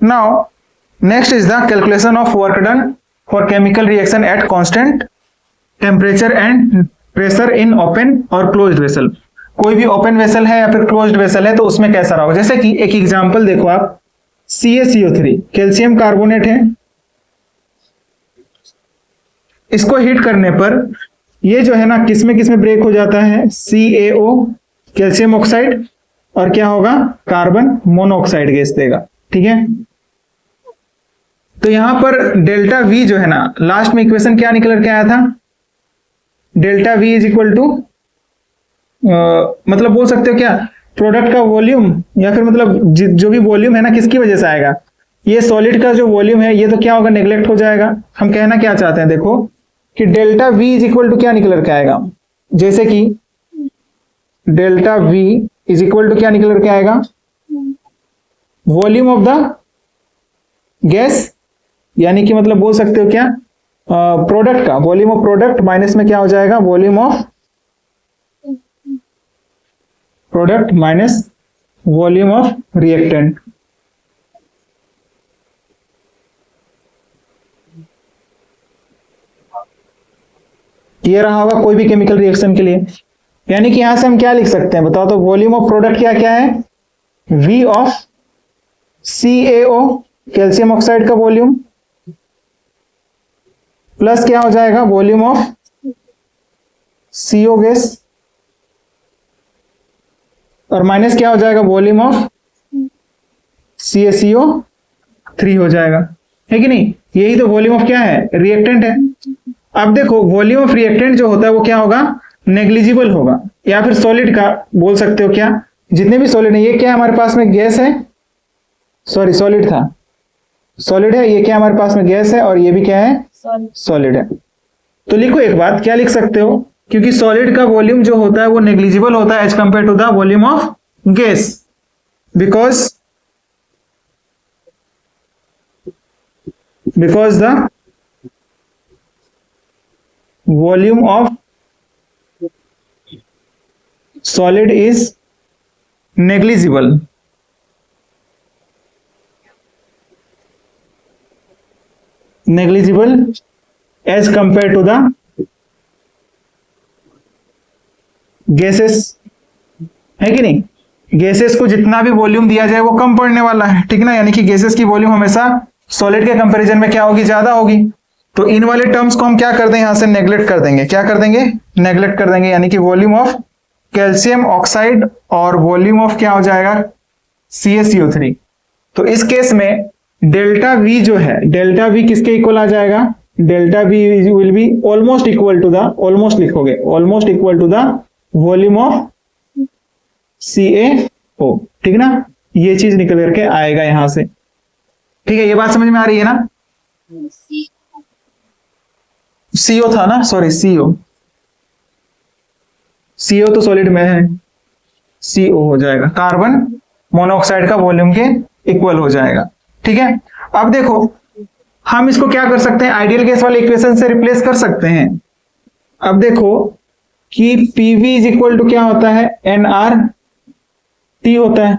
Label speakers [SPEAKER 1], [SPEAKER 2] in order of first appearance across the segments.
[SPEAKER 1] Now next is the calculation of work done for chemical reaction at constant temperature and pressure in open और closed vessel. कोई भी open vessel है या फिर closed vessel है तो उसमें कैसा रहा होगा। जैसे कि एक एग्जांपल देखो आप, CaCO3 कैल्शियम कार्बोनेट है, इसको हीट करने पर ये जो है ना किस में ब्रेक हो जाता है, CaO कैल्शियम ऑक्साइड और क्या होगा, कार्बन मोनोऑक्साइड गैस देगा। ठीक है, तो यहां पर डेल्टा V जो है ना, लास्ट में इक्वेशन क्या निकल के आया था, delta V is equal to मतलब बोल सकते हो क्या, प्रोडक्ट का वॉल्यूम या फिर मतलब जो भी वॉल्यूम है ना किसकी वजह से आएगा, ये सॉलिड का जो वॉल्यूम है ये तो क्या होगा, नेग्लेक्ट हो जाएगा। हम कहना क्या चाहते हैं देखो कि delta V is equal to क्या निकल के आएगा, जैसे कि delta V is equal to क्या निकल के आएगा, वॉल्यूम ऑफ द गैस, यानी कि मतलब बोल सकते हो क्या, प्रोडक्ट का वॉल्यूम ऑफ प्रोडक्ट माइनस में क्या हो जाएगा, volume of product minus volume of reactant. ये रहा होगा कोई भी केमिकल रिएक्शन के लिए। यानी कि यहां से हम क्या लिख सकते हैं बताओ तो, वॉल्यूम ऑफ प्रोडक्ट क्या क्या है, V of CaO calcium oxide का वॉल्यूम प्लस क्या हो जाएगा, वॉल्यूम ऑफ CO गैस और माइनस क्या हो जाएगा, वॉल्यूम ऑफ CaCO3 हो जाएगा, है कि नहीं। यही तो वॉल्यूम ऑफ क्या है, रिएक्टेंट है। अब देखो वॉल्यूम ऑफ रिएक्टेंट जो होता है वो क्या होगा, नेग्लिजिबल होगा, या फिर सॉलिड का बोल सकते हो क्या, जितने भी सॉलिड है, ये क्या हमारे पास में गैस है, सॉरी सॉलिड था, सॉलिड है, ये क्या हमारे पास में गैस है और ये भी क्या है, सॉलिड है। तो लिखो एक बात, क्या लिख सकते हो, क्योंकि सॉलिड का वॉल्यूम जो होता है वो नेग्लिजिबल होता है as compare to the volume of gas, because the volume of solid is negligible. Negligible as compare to the gases, है कि नहीं। गैसेस को जितना भी वॉल्यूम दिया जाए वो कम पड़ने वाला है, ठीक ना, यानी कि गैसेस की वॉल्यूम हमेशा सॉलिड के कंपैरिजन में क्या होगी, ज्यादा होगी। तो इन वाले टर्म्स को हम क्या कर देंगे, यहां से नेग्लेक्ट कर देंगे, क्या कर देंगे, नेग्लेक्ट कर देंगे, यानी कि वॉल्यूम ऑफ कैल्शियम ऑक्साइड और वॉल्यूम ऑफ क्या हो जाएगा, CaCO3। तो इस केस में डेल्टा V जो है, डेल्टा V किसके इक्वल आ जाएगा, delta V will be almost equal to the, almost लिखोगे, almost equal to the volume of CaO, ठीक ना, ये चीज निकल करके आएगा यहां से। ठीक है, ये बात समझ में आ रही है ना। CO था ना, सॉरी CO तो सॉलिड में है, CO हो जाएगा, कार्बन मोनोऑक्साइड का वॉल्यूम के इक्वल हो जाएगा। ठीक है, अब देखो हम इसको क्या कर सकते हैं, आइडियल गैस वाले इक्वेशन से रिप्लेस कर सकते हैं। अब देखो कि PV इज इक्वल टू क्या होता है, nRT होता है,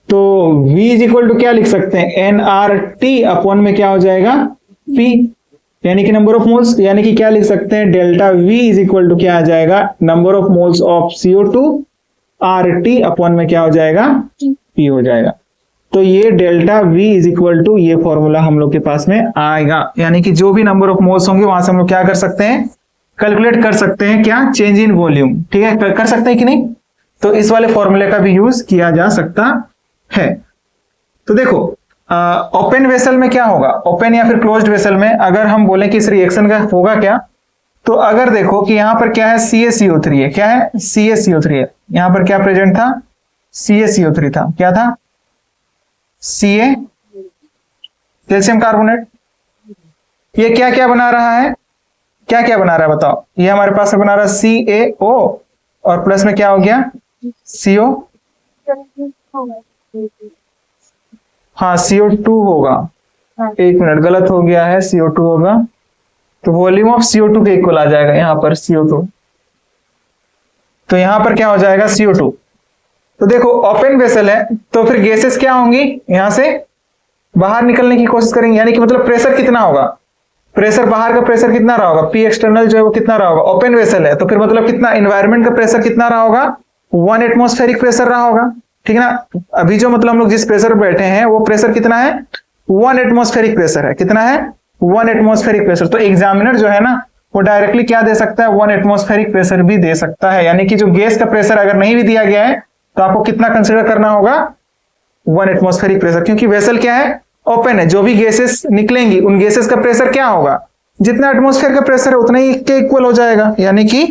[SPEAKER 1] तो V इज इक्वल टू क्या लिख सकते हैं, nRT अपॉन में क्या हो जाएगा, P, यानी कि नंबर ऑफ मोल्स, यानी कि क्या लिख सकते हैं, delta V is equal to क्या आ जाएगा, number of moles of CO2 RT upon में क्या हो जाएगा, P हो जाएगा। तो ये delta V is equal to ये फॉर्मूला हम लोग के पास में आएगा, यानी कि जो भी नंबर ऑफ मोल्स होंगे वहां से हम लोग क्या कर सकते हैं, कैलकुलेट कर सकते हैं क्या, चेंज इन वॉल्यूम। ठीक है, कर सकते हैं कि नहीं। तो इस वाले फॉर्मूले का भी यूज किया जा सकता है। तो देखो ओपन वेसल में क्या होगा, ओपन या फिर क्लोज्ड वेसल में अगर हम बोले कि इस रिएक्शन का होगा क्या, तो अगर देखो कि यहां पर क्या है, CaCO3 है, क्या है, CaCO3 है, यहां पर क्या प्रेजेंट था, CaCO3 था, क्या था, Ca कैल्शियम कार्बोनेट। ये क्या क्या बना रहा है, क्या क्या बना रहा है बताओ, ये हमारे पास में बना रहा है CaO और प्लस में क्या हो गया, CO, हाँ CO2 होगा, एक मिनट गलत हो गया है, CO2 होगा, तो वॉल्यूम ऑफ CO2 के इक्वल आ जाएगा यहां पर CO2, तो यहां पर क्या हो जाएगा CO2। तो देखो ओपन वेसल है तो फिर गैसेस क्या होंगी, यहां से बाहर निकलने की कोशिश करेंगे, यानी कि मतलब प्रेशर कितना होगा, प्रेशर बाहर का प्रेशर कितना रहा होगा, पी एक्सटर्नल जो है वो कितना रहा होगा, ओपन वेसल है तो फिर मतलब कितना एनवायरनमेंट का प्रेशर कितना रहा होगा, 1 एटमॉस्फेरिक प्रेशर रहा होगा, ठीक है ना। अभी जो मतलब हम लोग जिस प्रेशर पर बैठे हैं वो प्रेशर कितना है, 1 एटमॉस्फेरिक प्रेशर है, कितना है, 1 एटमॉस्फेरिक प्रेशर। तो एग्जामिनर जो है ना वो डायरेक्टली क्या दे सकता है, 1 एटमॉस्फेरिक प्रेशर भी दे सकता है, यानी कि जो गैस का प्रेशर अगर नहीं भी दिया गया है तो आपको कितना कंसिडर करना होगा, 1 एटमॉस्फेरिक प्रेशर, क्योंकि वेसल क्या है, ओपन है, जो भी गैसेस निकलेंगी उन गैसेस का प्रेशर क्या होगा, जितना एटमॉस्फेयर का प्रेशर है उतना ही के इक्वल हो जाएगा, यानी कि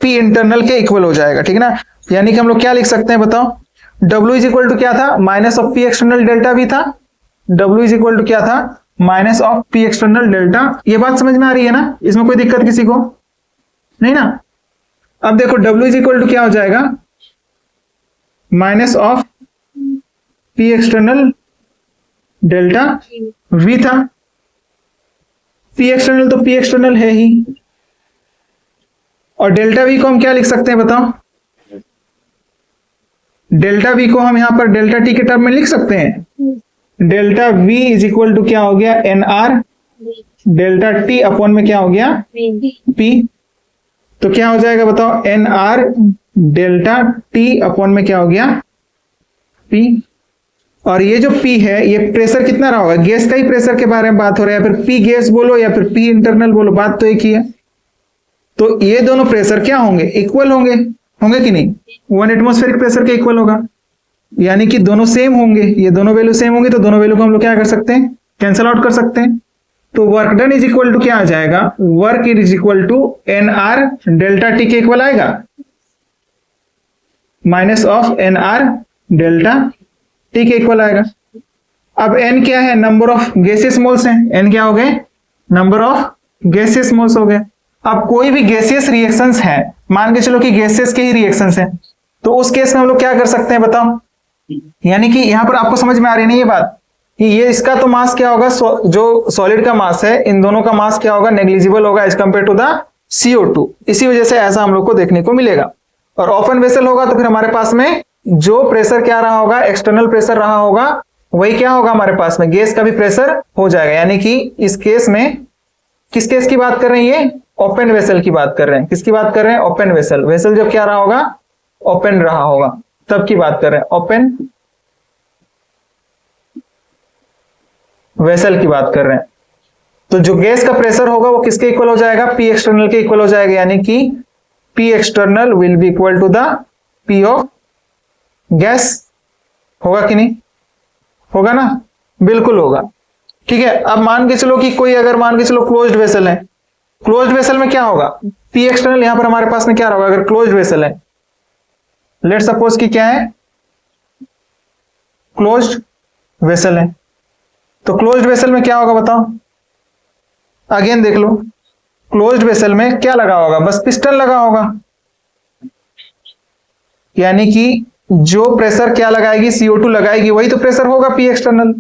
[SPEAKER 1] पी इंटरनल के इक्वल हो जाएगा, ठीक है ना। यानी कि हम लोग क्या लिख सकते हैं बताओ, W इज इक्वल टू क्या था, minus of P external delta भी था, W इज इक्वल टू क्या था, minus of P external delta. ये बात समझ में आ रही है ना, इसमें कोई दिक्कत किसी को नहीं ना। अब देखो W इज इक्वल टू क्या हो जाएगा, minus of P external delta V था, पी एक्सटर्नल तो पी एक्सटर्नल है ही, और डेल्टा V को हम क्या लिख सकते हैं बताओ, डेल्टा V को हम यहां पर डेल्टा T के टर्म में लिख सकते हैं, delta V is equal to क्या हो गया, NR डेल्टा T अपॉन में क्या हो गया, P। तो क्या हो जाएगा बताओ, NR डेल्टा T अपॉन में क्या हो गया, P। और ये जो P है ये प्रेशर कितना रहा होगा, गैस का ही प्रेशर के बारे में बात हो रहा है, फिर P गैस बोलो या फिर P इंटरनल बोलो, बात तो एक ही है। तो ये दोनों प्रेशर क्या होंगे, इक्वल होंगे, होंगे कि नहीं, 1 एटमॉस्फेरिक प्रेशर के इक्वल होगा, यानी कि दोनों सेम होंगे, ये दोनों वैल्यू सेम होंगे, तो दोनों वैल्यू को हम लोग क्या कर सकते हैं, कैंसल आउट कर सकते हैं। तो work done is equal to क्या आ जाएगा, work is equal to NR delta T के इक्वल आएगा, minus of NR delta T के इक्वल आएगा। अब N क्या है, नंबर ऑफ गैसियस मोल्स हैं, N क्या हो गए, नंबर ऑफ गैसियस मोल्स हो गए। अब कोई भी गैसियस रिएक्शंस है, मान के चलो कि गैसियस के ही रिएक्शंस हैं, तो उस केस में हम लोग क्या कर सकते हैं बताओ, यानी कि यहां पर आपको समझ में आ रही है ना ये बात, कि ये इसका तो मास क्या होगा, जो सॉलिड का मास है इन दोनों का मास क्या होगा, नेग्लिजिबल होगा as compare to the CO2, इसी वजह से ऐसा हम लोग को देखने को मिलेगा। और ओपन वेसल होगा तो फिर हमारे पास में जो प्रेशर क्या रहा होगा, एक्सटर्नल प्रेशर रहा होगा, वही क्या होगा हमारे पास में, गैस का भी प्रेशर हो जाएगा। यानी कि इस केस में किस केस की बात कर रहे हैं, ये ओपन वेसल की बात कर रहे हैं, किसकी बात कर रहे हैं, ओपन वेसल, वेसल जब क्या रहा होगा, ओपन रहा होगा, तब की बात कर रहे हैं, ओपन वेसल की बात कर रहे हैं। तो जो गैस का प्रेशर होगा वो किसके इक्वल हो जाएगा, पी एक्सटर्नल के इक्वल हो जाएगा, यानी कि P external will be equal to the P of gas, होगा कि नहीं, होगा ना, बिल्कुल होगा, ठीक है। अब मान के चलो कि कोई अगर मान के चलो क्लोज्ड वेसल है, क्लोज्ड वेसल में क्या होगा, पी एक्सटर्नल यहां पर हमारे पास में क्या होगा, अगर क्लोज्ड वेसल है, लेट सपोज कि क्या है, क्लोज्ड वेसल है, तो क्लोज्ड वेसल में क्या होगा बताओ, अगेन देख लो, क्लोज्ड वेसल में क्या लगा होगा, बस पिस्टन लगा होगा, यानी कि जो प्रेशर क्या लगाएगी, CO2 लगाएगी, वही तो प्रेशर होगा पी एक्सटर्नल,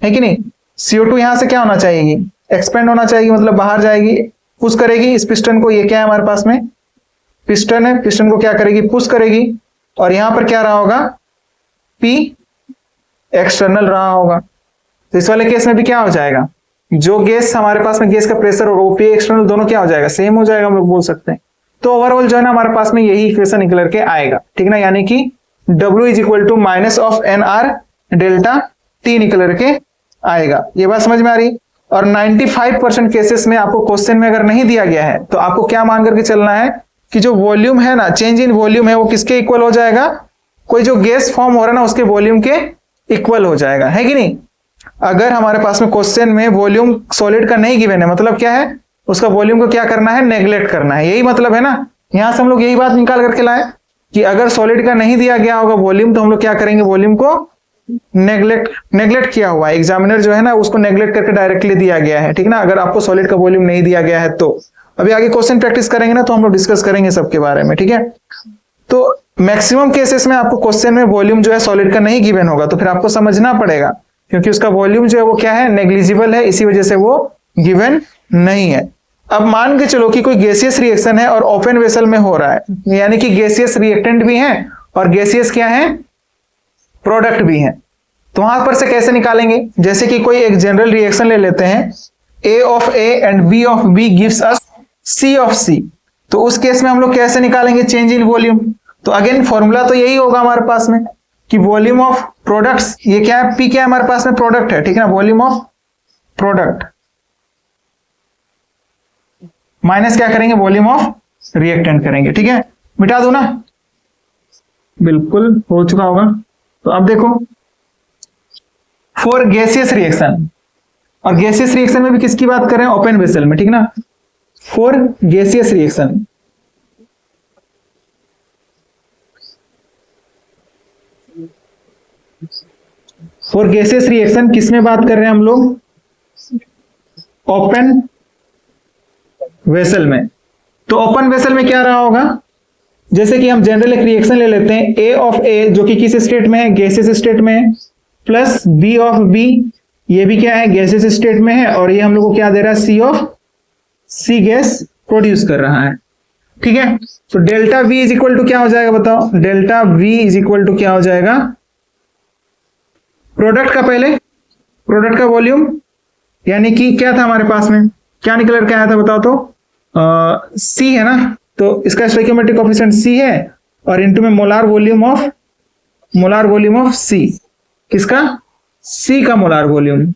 [SPEAKER 1] है कि नहीं। CO2 यहां से क्या होना चाहिए, एक्सपेंड होना चाहिए, मतलब बाहर जाएगी, पुश करेगी इस पिस्टन को, ये क्या है हमारे पास में पिस्टन है, पिस्टन को क्या करेगी, पुश करेगी, और यहां पर क्या रहा होगा, पी एक्सटर्नल रहा होगा। तो इस वाले केस में भी क्या हो जाएगा, जो गैस हमारे पास में गैस का प्रेशर होगा वो पी एक्सटर्नल दोनों क्या हो जाएगा, सेम हो जाएगा, हम लोग बोल सकते हैं। तो ओवरऑल जो है ना हमारे पास में यही इक्वेशन निकल के आएगा, ठीक ना, यानी कि W is equal to minus of NR delta T निकल के आएगा। ये बात समझ में आ रही। और 95% केसेस में आपको क्वेश्चन में अगर नहीं दिया गया है तो आपको क्या मान करके चलना है कि जो वॉल्यूम है ना, चेंज इन वॉल्यूम है, वो किसके इक्वल हो जाएगा, कोई जो गैस फॉर्म हो रहा है ना उसके वॉल्यूम के इक्वल हो जाएगा, है कि नहीं। अगर हमारे पास में क्वेश्चन में वॉल्यूम सॉलिड का नहीं गिवन है, मतलब क्या है, उसका वॉल्यूम को क्या करना है, नेग्लेक्ट करना है, यही मतलब है ना। यहां से हम लोग यही बात निकाल करके लाए कि अगर सॉलिड का नहीं दिया गया होगा वॉल्यूम तो हम लोग क्या करेंगे, वॉल्यूम को नेग्लेक्ट किया हुआ है, एग्जामिनर जो है ना उसको नेग्लेक्ट करके डायरेक्टली दिया गया है, ठीक ना। अगर आपको सॉलिड का वॉल्यूम नहीं दिया गया है तो अभी आगे क्वेश्चन प्रैक्टिस करेंगे ना तो हम लोग डिस्कस करेंगे सबके बारे में, ठीक है। तो मैक्सिमम केसेस में आपको क्वेश्चन में वॉल्यूम जो है सॉलिड का नहीं गिवन होगा तो फिर आपको समझना पड़ेगा, क्योंकि उसका वॉल्यूम जो है वो क्या है, नेग्लिजिबल है, इसी वजह से वो गिवन नहीं है। अब मान के चलो कि कोई गैसियस रिएक्शन है और ओपन वेसल में हो रहा है, यानी कि गैसियस रिएक्टेंट भी है और गैसियस क्या है, प्रोडक्ट भी है। तो तो वहां पर से कैसे निकालेंगे, जैसे कि कोई एक जनरल रिएक्शन ले लेते हैं, A of A and B of B gives us C of C, तो उस केस में हम लोग कैसे निकालेंगे चेंज इन वॉल्यूम। तो अगेन फॉर्मूला तो यही होगा हमारे पास में कि वॉल्यूम ऑफ प्रोडक्ट्स, ये क्या है, P क्या है हमारे पास में, प्रोडक्ट है, ठीक है ना, वॉल्यूम ऑफ प्रोडक्ट माइनस क्या करेंगे, वॉल्यूम ऑफ रिएक्टेंट करेंगे, ठीक है। मिटा दो ना, बिल्कुल हो चुका होगा। तो अब देखो फॉर गैसियस रिएक्शन, और गैसियस रिएक्शन में भी किसकी बात कर रहे हैं, ओपन वेसल में, ठीक ना। फॉर गैसियस रिएक्शन किस में बात कर रहे हैं हम लोग, ओपन वेसल में। तो ओपन वेसल में क्या रहा होगा, जैसे कि हम जनरल एक रिएक्शन ले लेते हैं, A ऑफ A जो कि किस स्टेट में है, गैसियस स्टेट में है, प्लस B ऑफ B, ये भी क्या है, गैसियस स्टेट में है, और ये हम लोग को क्या दे रहा है, C of C gas produce कर रहा है, ठीक है। तो delta V is equal to क्या हो जाएगा बताओ, delta V is equal to क्या हो जाएगा, प्रोडक्ट का, पहले प्रोडक्ट का वॉल्यूम, यानी कि क्या था हमारे पास में, क्या निकल के आया था बताओ तो, C है ना, तो इसका स्टोइकियोमेट्रिक कोएफिशिएंट C है, और इनटू में मोलार वॉल्यूम ऑफ C, किसका, C का मोलार वॉल्यूम।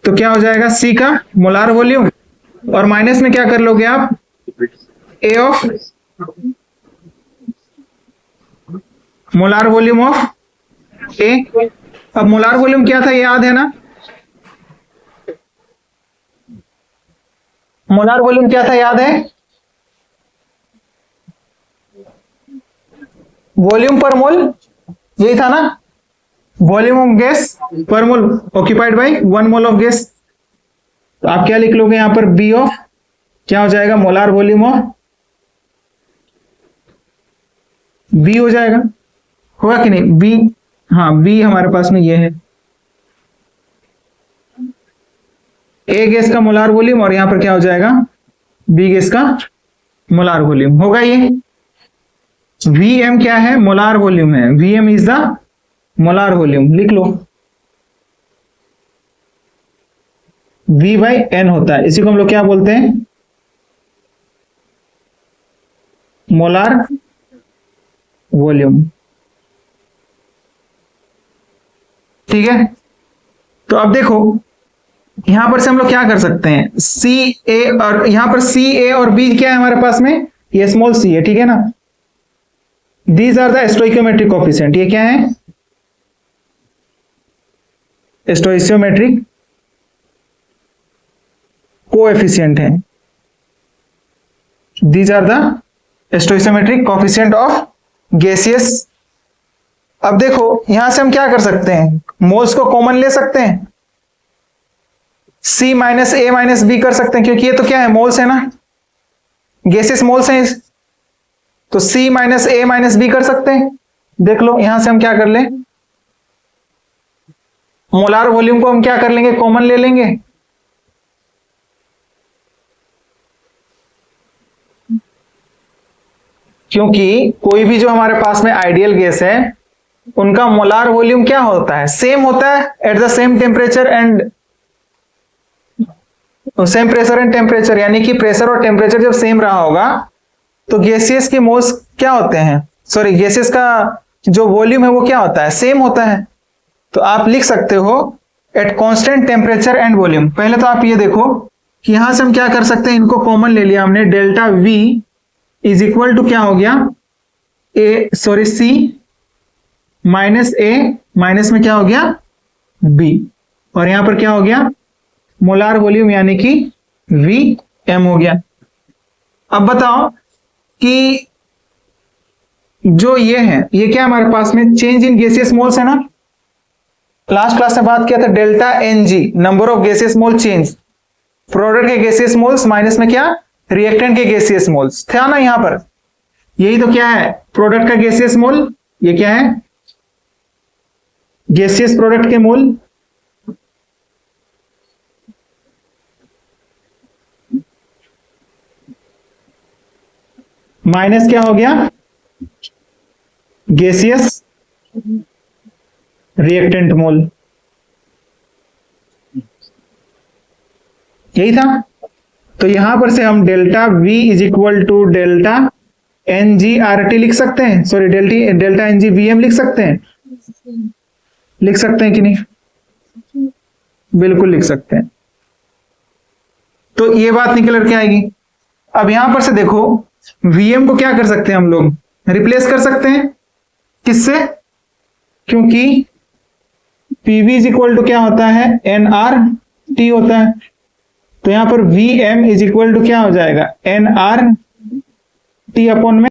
[SPEAKER 1] तो क्या हो जाएगा, C का मोलार वॉल्यूम, और माइनस में क्या कर लोगे आप, A of molar volume of A। अब मोलार वॉल्यूम क्या था, याद है ना, मोलार वॉल्यूम क्या था, याद है, वॉल्यूम पर मोल, यही था ना, वॉल्यूम ऑफ गैस पर mole occupied by 1 mole of gas. तो आप क्या लिख लोगे यहां पर, B ऑफ क्या हो जाएगा, मोलार वॉल्यूम ऑफ B हो जाएगा, होगा कि नहीं, B, हाँ B हमारे पास में ये है, A गैस का मोलार वॉल्यूम, और यहां पर क्या हो जाएगा, B गैस का मोलार वॉल्यूम होगा। ये Vm क्या है, मोलार वॉल्यूम है, Vm is the molar volume, लिख लो, V बाई N होता है, इसी को हम लोग क्या बोलते हैं, मोलार वॉल्यूम, ठीक है। तो अब देखो यहां पर से हम लोग क्या कर सकते हैं, C A, और यहां पर C A और B क्या है हमारे पास में, ये स्मॉल c है, ठीक है ना। These are the stoichiometric coefficient, ये क्या है, स्टोइकियोमेट्रिक कोएफिशिएंट है, these are the stoichiometric coefficient of gaseous. अब देखो यहां से हम क्या कर सकते हैं, मोल्स को कॉमन ले सकते हैं, C minus A minus B कर सकते हैं, क्योंकि ये तो क्या है, मोल्स है ना, गैसेस मोल्स हैं, तो C minus A minus B कर सकते हैं। देख लो यहां से हम क्या कर ले, मोलार वॉल्यूम को हम क्या कर लेंगे, कॉमन ले लेंगे, क्योंकि कोई भी जो हमारे पास में आइडियल गैस है उनका मोलार वॉल्यूम क्या होता है, सेम होता है at the same temperature and same pressure and temperature, यानी कि प्रेशर और टेम्परेचर जब सेम रहा होगा तो गैसियस के मोल्स क्या होते हैं, सॉरी गैसियस का जो वॉल्यूम है वो क्या होता है, सेम होता है। तो आप लिख सकते हो at constant temperature and volume. पहले तो आप ये देखो कि यहां से हम क्या कर सकते हैं, इनको कॉमन ले लिया हमने, delta V is equal to क्या हो गया, C माइनस A माइनस में क्या हो गया B, और यहां पर क्या हो गया, मोलार वॉल्यूम यानी कि Vm हो गया। अब बताओ कि जो ये है ये क्या हमारे पास में, चेंज इन गैसियस मोल्स है ना, लास्ट क्लास में बात किया था, delta Ng number of gaseous mole change, product के गैसियस मोल्स माइनस में क्या, रिएक्टेंट के गैसियस मोल्स था ना, यहां पर यही तो क्या है, प्रोडक्ट का गैसियस मोल, ये क्या है, गैसियस प्रोडक्ट के मोल, माइनस क्या हो गया, गैसियस रिएक्टेंट मोल, यही था। तो यहां पर से हम delta V is equal to delta NgRT लिख सकते हैं, सॉरी डेल्टा NgVm लिख सकते हैं, लिख सकते हैं कि नहीं? बिल्कुल लिख सकते हैं। तो ये बात निकल कर के आएगी। अब यहां पर से देखो Vm को क्या कर सकते हैं हम लोग, रिप्लेस कर सकते हैं, किससे? क्योंकि PV इज इक्वल टू क्या होता है, nRT होता है। तो यहां पर Vm इज इक्वल टू क्या हो जाएगा, nRT अपॉन में